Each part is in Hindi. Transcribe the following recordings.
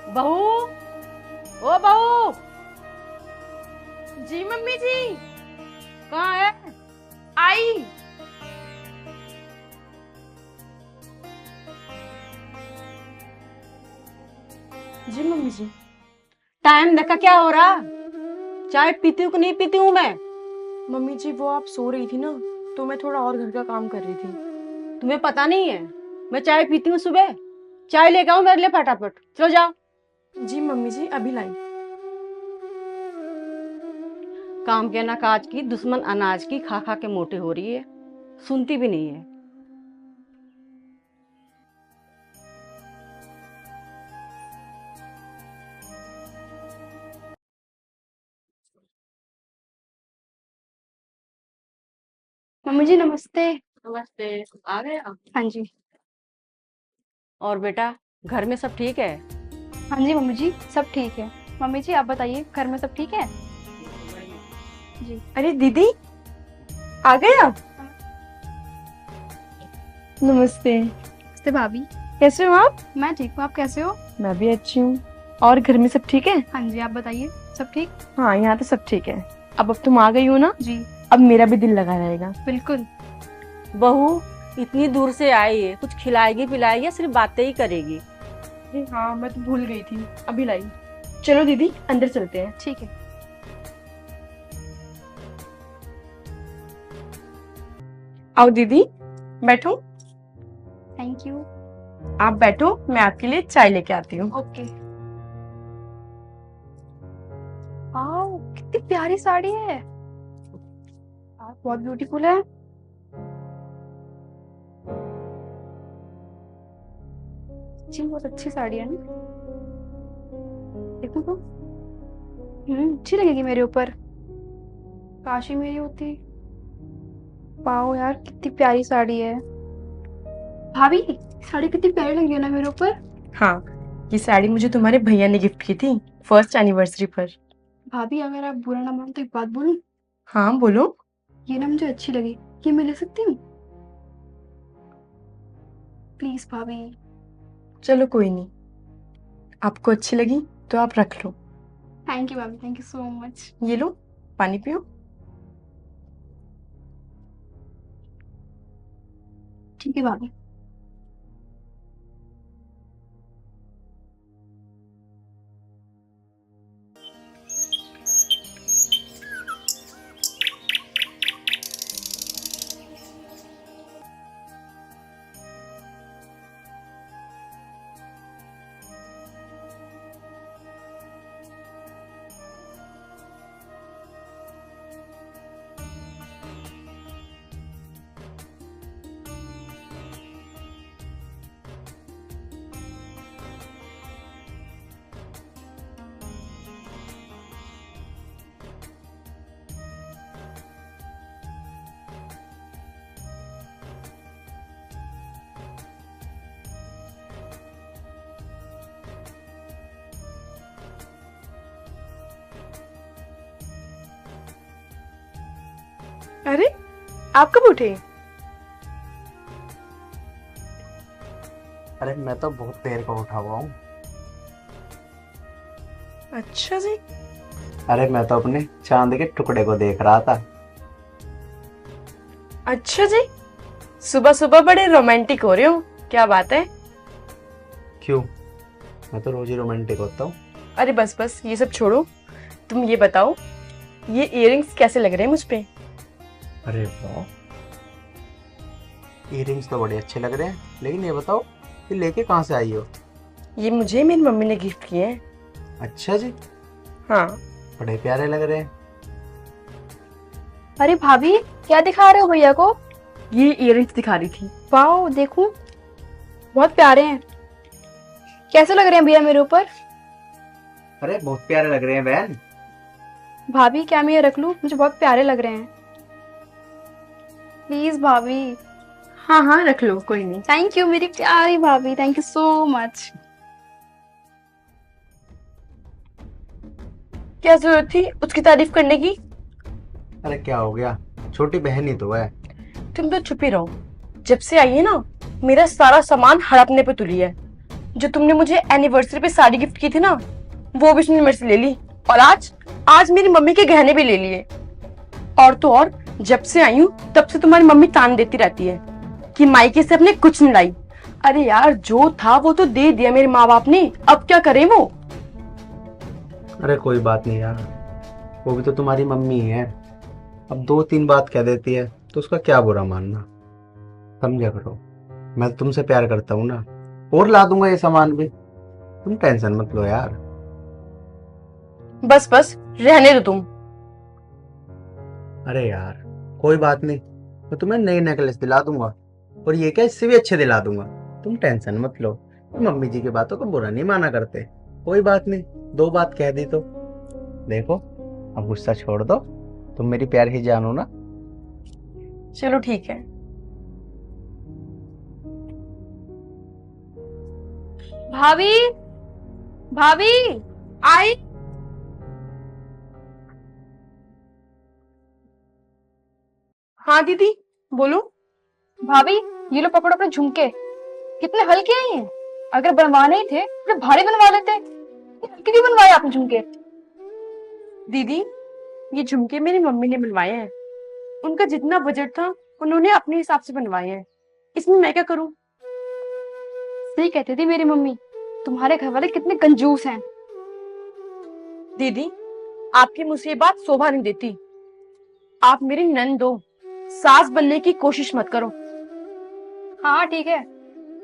बहू, ओ बहू। जी मम्मी जी। कहाँ है? आई। जी मम्मी जी। टाइम देखा क्या हो रहा? चाय पीती हूँ कि नहीं पीती हूँ मैं? मम्मी जी वो आप सो रही थी ना, तो मैं थोड़ा और घर का काम कर रही थी। तुम्हें पता नहीं है मैं चाय पीती हूँ सुबह? चाय लेके आओ मेरे लिए फटाफट, चलो जाओ। जी मम्मी जी अभी लाई। काम के ना काज की, दुश्मन अनाज की, खा खा के मोटी हो रही है, सुनती भी नहीं है। मम्मी जी नमस्ते। नमस्ते। आ गए आप? हाँ जी। और बेटा, घर में सब ठीक है? हाँ जी मम्मी जी सब ठीक है। मम्मी जी आप बताइए घर में सब ठीक है? जी। अरे दीदी आ गए आप? नमस्ते। नमस्ते भाभी। कैसे हो आप? मैं ठीक हूँ, आप कैसे हो? मैं भी अच्छी हूँ। और घर में सब ठीक है? हाँ जी आप बताइए सब ठीक? हाँ यहाँ तो सब ठीक है। अब तुम आ गई हो ना, जी अब मेरा भी दिल लगा रहेगा। बिल्कुल। बहू इतनी दूर से आई है, कुछ खिलाएगी पिलाएगी या सिर्फ बातें ही करेगी? अरे हाँ मैं तो भूल गई थी, अभी लाई। चलो दीदी अंदर चलते हैं। ठीक है। आओ दीदी बैठो। Thank you. आप बैठो, मैं आपके लिए चाय लेके आती हूँ। ओके। वाओ कितनी प्यारी साड़ी है यार, बहुत ब्यूटीफुल है। जी बहुत अच्छी साड़ी है ना, देखो तो। अच्छी लगेगी मेरे ऊपर, काश ही मेरी होती। वाओ यार कितनी प्यारी साड़ी है। भाभी साड़ी कितनी प्यारी लग रही है ना मेरे ऊपर। हाँ ये साड़ी मुझे तुम्हारे भैया ने गिफ्ट की थी फर्स्ट एनिवर्सरी पर। भाभी अगर आप बुरा ना मानो तो एक बात बोलूं? हाँ बोलो। ये ना मुझे अच्छी लगी, ये मैं ले सकती हूँ? प्लीज भाभी। चलो कोई नहीं, आपको अच्छी लगी तो आप रख लो। थैंक यू भाभी, थैंक यू सो मच। ये लो पानी पियो। ठीक है भाभी। अरे आप कब उठे? अरे मैं तो बहुत देर का उठा हुआ हूँ। अच्छा जी। अरे मैं तो अपने चांद के टुकड़े को देख रहा था। अच्छा जी, सुबह सुबह बड़े रोमांटिक हो रहे हो, क्या बात है? क्यों? मैं तो रोज ही रोमांटिक होता हूँ। अरे बस बस ये सब छोड़ो, तुम ये बताओ ये इयररिंग्स कैसे लग रहे हैं मुझ पे? अरे वाह, इयररिंग्स तो बड़े अच्छे लग रहे हैं, लेकिन ये बताओ ये लेके कहाँ से आई हो? ये मुझे मेरी मम्मी ने गिफ्ट किए हैं। अच्छा जी, हाँ। बड़े प्यारे लग रहे हैं। अरे भाभी क्या दिखा रहे हो भैया को? ये इयररिंग्स दिखा रही थी। वाओ देखूं, बहुत प्यारे हैं। कैसे लग रहे हैं भैया मेरे ऊपर? अरे बहुत प्यारे लग रहे हैं बहन। भाभी क्या मैं ये रख लूं? मुझे बहुत प्यारे लग रहे हैं। प्लीज भाभी। हाँ हाँ रख लो, कोई नहीं। थैंक यू मेरी प्यारी भाभी, थैंक यू सो मच। क्या जरूरत थी उसकी तारीफ करने की? अरे क्या हो गया, छोटी बहन ही तो है। तुम तो छुपी रहो, जब से आई है ना मेरा सारा सामान हड़पने पे तुली है। जो तुमने मुझे एनिवर्सरी पे साड़ी गिफ्ट की थी ना, वो भी उसने मेरे से ले ली। और आज आज मेरी मम्मी के गहने भी ले लिए। और तो और, जब से आई हूँ तब से तुम्हारी मम्मी तान देती रहती है कि मायके से अपने कुछ नहीं लाई। अरे यार, जो था वो तो दे दिया मेरे माँ बाप ने, अब क्या करें वो। अरे कोई बात नहीं यार, वो भी तो तुम्हारी मम्मी है। अब 2-3 बात कह देती है तो उसका क्या बुरा मानना। समझा करो, मैं तुमसे प्यार करता हूँ ना, और ला दूंगा ये सामान भी। तुम टेंशन मत लो यार। बस बस रहने दो तुम। अरे यार कोई बात नहीं, मैं तुम्हें नई नेकलेस दिला दूंगा, और ये क्या, इससे भी अच्छे दिला दूंगा। तुम टेंशन मत लो, मम्मी जी की बातों को बुरा नहीं माना करते। कोई बात नहीं, 2 बात कह दी तो देखो, अब गुस्सा छोड़ दो। तुम मेरी प्यार ही जानो ना। चलो ठीक है। भाभी, भाभी आई। हाँ दीदी, बोलो। भाभी, ये लो पकड़ो अपने झुमके। कितने हल्के हैं ये। अगर बनवाने ही थे तो भारी बनवा लेते। इतने हल्के क्यों बनवाए आपने झुमके? दीदी, ये झुमके मेरी मम्मी ने बनवाए हैं। उनका जितना बजट था उन्होंने अपने हिसाब से बनवाए हैं, इसमें मैं क्या करूं। सही कहती थी मेरी मम्मी, तुम्हारे घर वाले कितने कंजूस हैं। दीदी, आपकी मुझसे ये बात शोभा नहीं देती। आप मेरी नंद हो, सास बनने की कोशिश मत करो। हाँ ठीक है,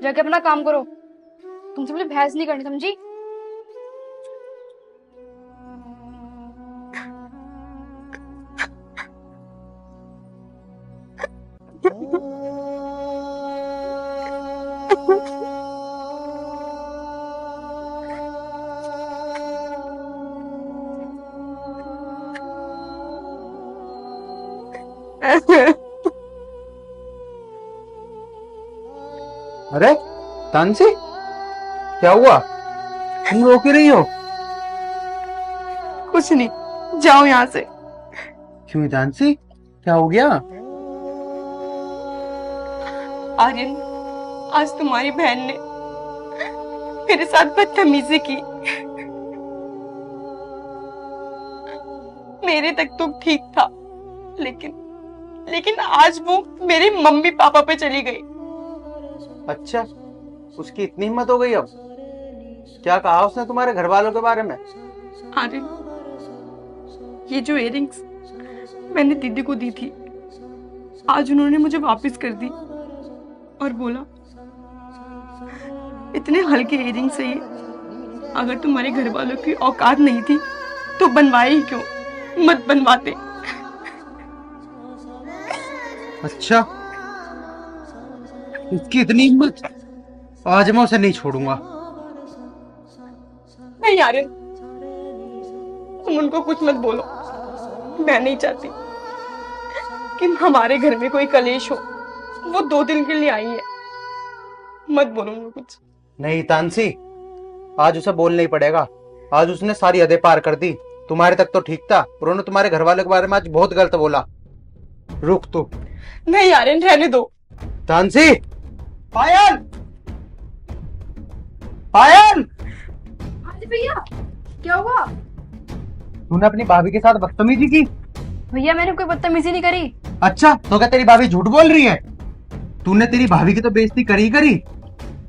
जाके अपना काम करो। तुमसे मुझे बहस नहीं करनी, समझी? अरे तानसी, क्या हुआ? तुम रो क्यों रही हो? कुछ नहीं, जाओ यहाँ से। क्यों तानसी, क्या हो गया? आर्यन, आज तुम्हारी बहन ने मेरे साथ बदतमीजी की। मेरे तक तो ठीक था, लेकिन आज वो मेरे मम्मी पापा पे चली गई। अच्छा, उसकी इतनी हिम्मत हो गई अब? क्या कहा उसने तुम्हारे घर वालों के बारे में? आर्यन, ये जो इयररिंग्स मैंने दीदी को दी थी, आज उन्होंने मुझे वापस कर दी और बोला, इतने हल्के इयररिंग्स है ये, अगर तुम्हारे घर वालों की औकात नहीं थी तो बनवाए ही क्यों, मत बनवाते। अच्छा, उसकी इतनी हिम्मत, आज मैं उसे नहीं छोड़ूंगा। नहीं आर्यन, तुम उनको कुछ मत बोलो। मैं नहीं चाहती कि हमारे घर में कोई कलेश हो। वो 2 दिन के लिए आई है, मत बोलो उनको कुछ। नहीं तानसी, आज उसे बोलना ही पड़ेगा। आज उसने सारी हदें पार कर दी। तुम्हारे तक तो ठीक था, और उन्होंने तुम्हारे घर वालों के बारे में आज बहुत गलत बोला। रुक तू। नहीं आर्यन, रहने दो। तानसी, पायल, पायल, हाँ जी भैया, क्या हुआ? तूने अपनी भाभी के साथ बदतमीजी की? भैया, मैंने कोई बदतमीजी नहीं करी। अच्छा, तो क्या तेरी भाभी झूठ बोल रही है? तूने तेरी भाभी की तो बेइज्जती करी,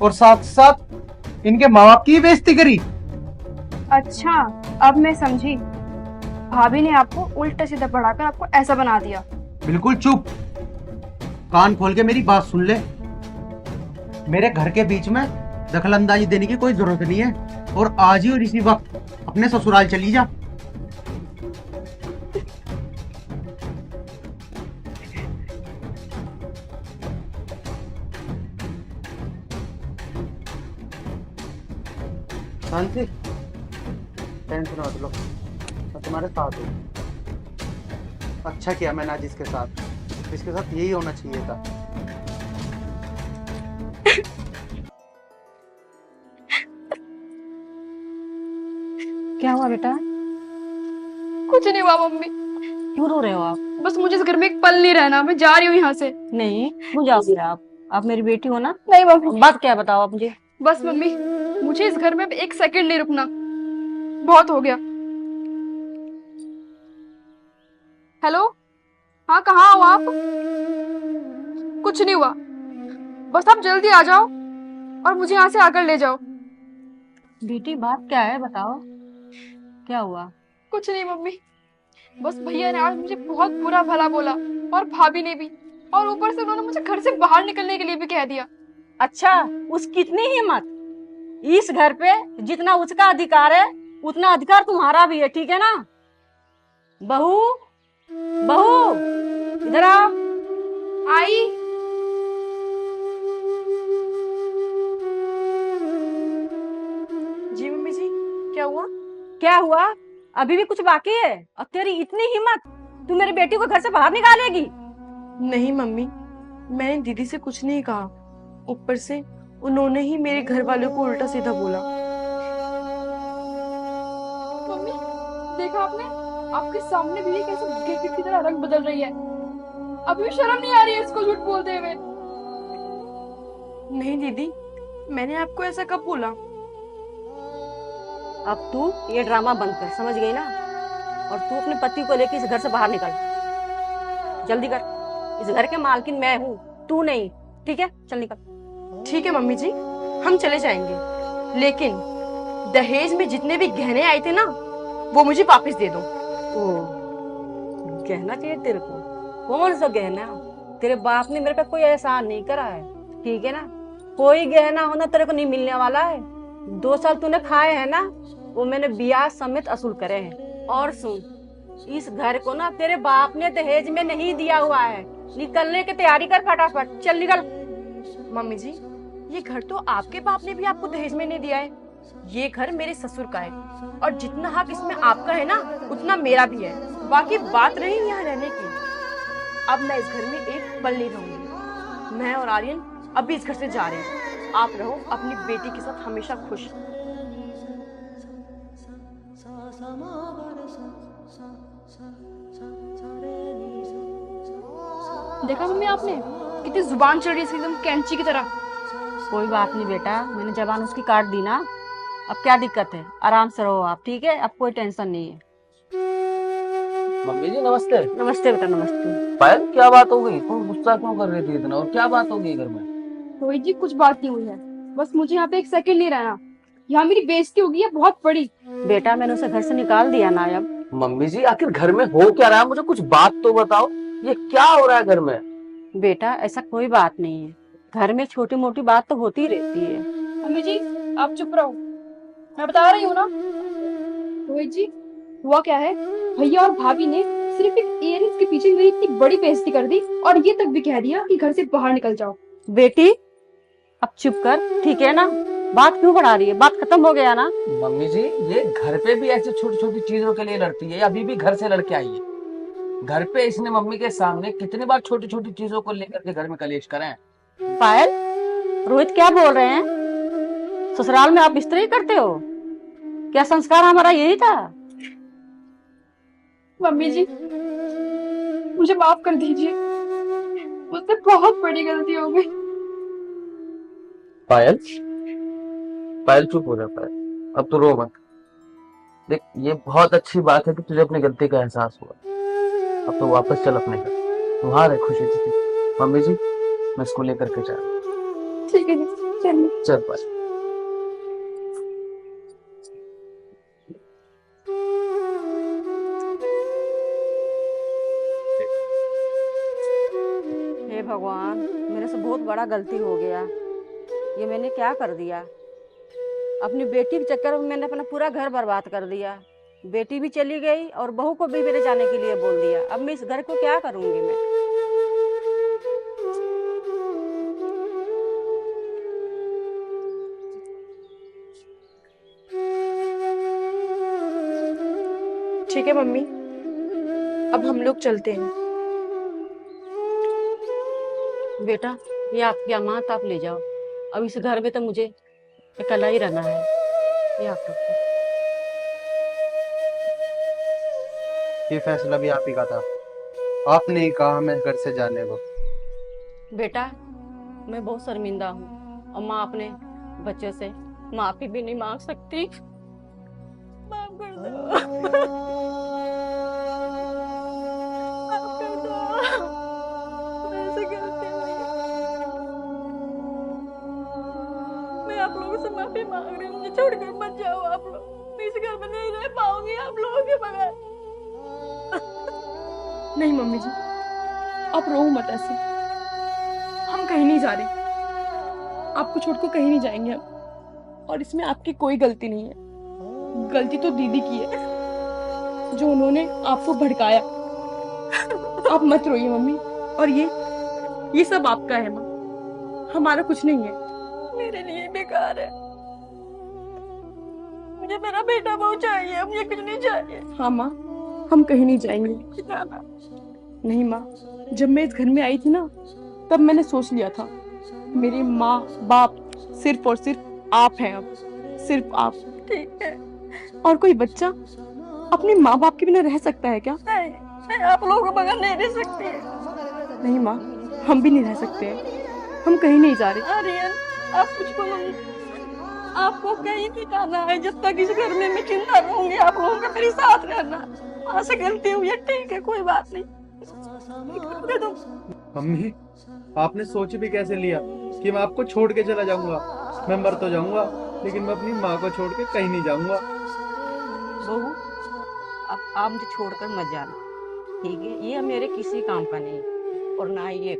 और साथ साथ इनके माँ बाप की भी बेइज्जती करी। अच्छा, अब मैं समझी। भाभी ने आपको उल्टा सीधा पढ़ाकर आपको ऐसा बना दिया। बिल्कुल चुप, कान खोल के मेरी बात सुन ले। मेरे घर के बीच में दखलंदाजी देने की कोई जरूरत नहीं है, और आज ही और इसी वक्त अपने ससुराल चली जा। शांति, टेंशन मत लो, मैं तुम्हारे साथ हूँ। अच्छा किया मैंने आज इसके साथ यही होना चाहिए था। क्या हुआ बेटा? कुछ नहीं हुआ मम्मी, क्यों रो रहे हो आप? बस मुझे इस घर में एक पल नहीं रहना। मैं जा रही हूँ यहाँ से। नहीं, क्यों जाओगे आप? आप मेरी बेटी हो ना। नहीं मम्मी। बात क्या है, बताओ आप मुझे। बस मम्मी, मुझे इस घर में अब एक सेकंड नहीं रुकना, बहुत हो गया। हेलो, हाँ कहाँ हो आप? कुछ नहीं हुआ, बस आप जल्दी आ जाओ और मुझे यहाँ से आकर ले जाओ। बेटी बात क्या है बताओ, क्या हुआ? कुछ नहीं मम्मी, बस भैया ने आज मुझे बहुत बुरा भला बोला, और भाभी ने भी, और ऊपर से उन्होंने मुझे घर से बाहर निकलने के लिए भी कह दिया। अच्छा, उसकी इतनी हिम्मत? इस घर पे जितना उसका अधिकार है उतना अधिकार तुम्हारा भी है, ठीक है ना? बहू, बहू, इधर आओ। आई। जी मम्मी जी, क्या हुआ? क्या हुआ? अभी भी कुछ बाकी है? और तेरी इतनी हिम्मत, तू मेरी बेटी को घर से बाहर निकालेगी? नहीं मम्मी, मैंने दीदी से कुछ नहीं कहा, ऊपर से उन्होंने ही मेरे घर वालों को उल्टा सीधा बोला। मम्मी, देखा आपने, आपके सामने भी कैसे गिरगिट की तरह रंग बदल रही है। अभी भी शर्म नहीं आ रही है इसको झूठ बोलते हुए। नहीं दीदी, मैंने आपको ऐसा कब बोला? अब तू ये ड्रामा बंद कर, समझ गई ना? और तू अपने पति को लेकर इस घर से बाहर निकल, जल्दी कर। इस घर के मालकिन मैं हूँ, तू नहीं, ठीक है? चल निकल। ठीक है मम्मी जी, हम चले जाएंगे, लेकिन दहेज में जितने भी गहने आए थे ना, वो मुझे वापस दे दो। ओ, गहना चाहिए तेरे को? कौन सा गहना? तेरे बाप ने मेरे पे कोई एहसान नहीं करा है, ठीक है ना? कोई गहना होना तेरे को नहीं मिलने वाला है। 2 साल तूने खाए हैं ना, वो मैंने ब्याज समेत असूल करे हैं। और सुन, इस घर को ना तेरे बाप ने दहेज में नहीं दिया हुआ है। निकलने की तैयारी कर, फटाफट चल निकल। मम्मी जी, ये घर तो आपके बाप ने भी आपको दहेज में नहीं दिया है, ये घर मेरे ससुर का है, और जितना हक इसमें आपका है ना, उतना मेरा भी है। बाकी बात रही यहाँ रहने की, अब मैं इस घर में एक पल नहीं रहूंगी। मैं और आर्यन अभी इस घर से जा रहे हैं, आप रहो अपनी बेटी के साथ हमेशा खुश। देखा मम्मी आपने, कितनी जुबान चढ़ रही है इसकी एकदम कैंची की तरह। कोई बात नहीं बेटा, मैंने जबान उसकी काट दी ना, अब क्या दिक्कत है? आराम से रहो आप, ठीक है? अब कोई टेंशन नहीं है। मम्मी जी नमस्ते। नमस्ते बेटा, नमस्ते। पायल क्या बात हो गई, तुम गुस्सा क्यों कर रही थी इतना, और क्या बात हो गई घर में? रोहित जी, कुछ बात नहीं हुई है, बस मुझे यहाँ पे एक सेकंड नहीं रहना। यहाँ मेरी बेइज्जती होगी है बहुत बड़ी। बेटा मैंने उसे घर से निकाल दिया ना। अब मम्मी जी आखिर घर में हो क्या रहा है, मुझे कुछ बात तो बताओ, ये क्या हो रहा है घर में? बेटा ऐसा कोई बात नहीं है, घर में छोटी मोटी बात तो होती रहती है। मम्मी जी आप चुप रहो, मैं बता रही हूँ ना। रोहित जी, हुआ क्या है, भैया और भाभी ने सिर्फ एक इयररिंग्स के पीछे मेरी इतनी बड़ी बेइज्जती कर दी, और ये तक भी कह दिया कि घर से बाहर निकल जाओ। बेटी अब चुप कर, ठीक है ना? बात क्यों बढ़ा रही है? बात खत्म हो गया ना? मम्मी जी ये घर पे भी ऐसी छोटी छोटी चीजों के लिए लड़ती है, अभी भी घर से लड़के आई है। घर पे इसने मम्मी के सामने कितनी बार छोटी छोटी चीजों को लेकर के घर में कलेश करें। पायल, रोहित क्या बोल रहे हैं? ससुराल में आप इस तरह ही करते हो क्या? संस्कार हमारा यही था। मम्मी जी मुझे माफ कर दीजिए, मुझसे बहुत बड़ी गलती हो गई। पायल, पायल चुप हो जा पायल, अब तो रो मत। देख ये बहुत अच्छी बात है कि तुझे अपनी गलती का एहसास हुआ, अब तो वापस चल अपने घर, वहां रह खुशी थी। मम्मी जी मैं इसको लेकर के जा रहा हूं। ठीक है जी, चलिए। चल पायल। हे भगवान, मेरे से बहुत बड़ा गलती हो गया। ये मैंने क्या कर दिया? अपनी बेटी के चक्कर में मैंने अपना पूरा घर बर्बाद कर दिया। बेटी भी चली गई और बहू को भी मेरे जाने के लिए बोल दिया। अब मैं इस घर को क्या करूंगी मैं? ठीक है मम्मी, अब हम लोग चलते हैं। बेटा ये आपकी अमानत, आप ले जाओ। अब इस घर में तो मुझे अकेला ही रहना है। ये आप रखो। ये फैसला भी आप ही का था, आपने ही कहा हमें घर से जाने को। बेटा मैं बहुत शर्मिंदा हूँ, और माँ अपने बच्चों से माफी भी नहीं मांग सकती। माफ कर दो। माफ कर दो। मेरे से गलती हुई है। मैं आप लोगों से माफी मांग रही हूँ, मुझे छोड़कर मत जाओ आप लोग। मैं इस घर में नहीं रह पाऊंगी आप लोगों के बगैर। नहीं मम्मी जी, आप रो मत ऐसे। हम कहीं नहीं जा रहे, आपको छोड़कर कहीं नहीं जाएंगे हम। और इसमें आपकी कोई गलती नहीं है, गलती तो दीदी की है, जो उन्होंने आपको भड़काया। आप मत रोइए मम्मी। और ये सब आपका है माँ, हमारा कुछ नहीं है। मेरे लिए बेकार है। मुझे मेरा बेटा बहुत चाहिए, मुझे कुछ नहीं चाहिए। हाँ माँ, हम कहीं नहीं जाएंगे। जाना। नहीं माँ, जब मैं इस घर में आई थी ना, तब मैंने सोच लिया था मेरे माँ बाप सिर्फ और सिर्फ आप हैं। अब सिर्फ आप। ठीक है। और कोई बच्चा अपने माँ बाप के बिना रह सकता है क्या? नहीं, मैं आप लोगों के बगैर नहीं रह सकती। नहीं माँ, हम भी नहीं रह सकते हैं। हम कहीं नहीं जा रहे। आर्यन, आप कुछ बोलो। आपको कहीं नहीं जाना है। जब तक इस घर में मैं जिंदा रहूंगी, आप लोगों का मेरे साथ रहना। वहां से गलती हुई है, ठीक है, कोई बात नहीं। दे दो। मम्मी, आपने सोच भी कैसे लिया कि मैं आपको छोड़ के चला जाऊंगा? मैं मर तो जाऊंगा, लेकिन मैं अपनी माँ को छोड़ के कहीं नहीं जाऊंगा। बहू, अब आप मुझे छोड़कर मत जाना, ठीक है? ये मेरे किसी काम का नहीं, और ना ये